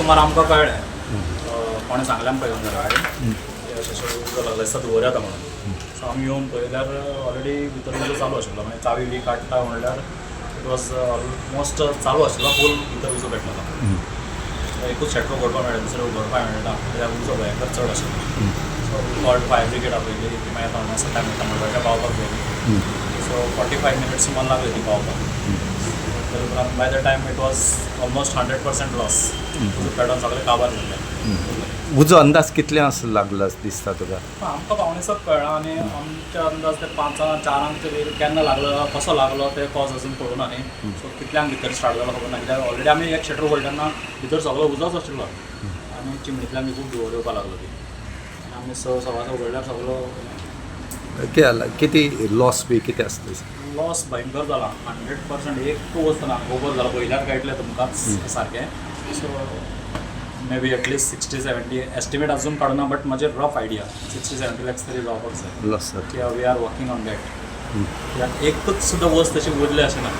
सुमार आमकां कळ्ळें कोणें सांगलें आमकां येवन जाल्यार गाडी अशें उजो लागला दिसता दवर येता म्हणून. सो आमी येवन पळयल्यार ऑलरेडी भितर उजो चालू आशिल्लो म्हणजे चावी बी काडटा म्हणल्यार इट वॉज ऑलमोस्ट चालू आशिल्लो फूल भितर उजो पेटलेलो. एकूच शेट्रो उगडपाक मेळ्ळें दुसरें उगडपाक मेळना कित्याक उजो भयंकर चड आशिल्लो. सो कॉल्ड फायर ब्रिगेड आपयली ती मागीर येता मातसो टायम येता म्हणटा पावपाक पयली. सो 45 मिनट्स सुमार लागली ती पावपाक. तरी पूण by the time it was almost 100% loss. उजो पेटोवन सगळें काबार जाल्लें. उजो अंदाज कितले लागला दिसता तुका? आमकां पावणेसक कळ्ळां आनी आमचे अंदाज ते 5 4 तरी केन्ना लागलो कसो लागलो ते कॉज अजून पळोवना न्ही. सो कितल्यांक भितर स्टार्ट जालो खबर ना कित्याक ऑलरेडी आमी एक शटर उगडले तेन्ना भितर सगळो उजोच आशिल्लो आनी चिमणींतल्यान बी खूब धुंवर येवपाक लागलो ती. आमी सगळो उगडल्यार सगळो किती लॉस बी कितें आसता? लॉस भयंकर जाला 100%. एक वस्त ना ओवर जाला पयल्यार कळटलें तुमकांच सारकें. So may be at least 60-70 estimate अजून काडूना बट म्हाजे रफ आयडिया 60-70 लॅक्स तरी जावपाक जाय. लॉस कित्याक we are working on that. कित्याक एकूच सुद्दां वस्त तशी उरली अशें ना.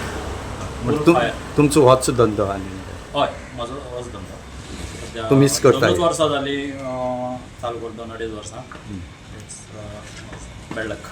तुमचो होच धंदो आनी हय म्हजो होच धंदो. तूं मिस करता? 2 वर्सां जालीं चालू करता 2-2.5 वर्सां. It's bad luck.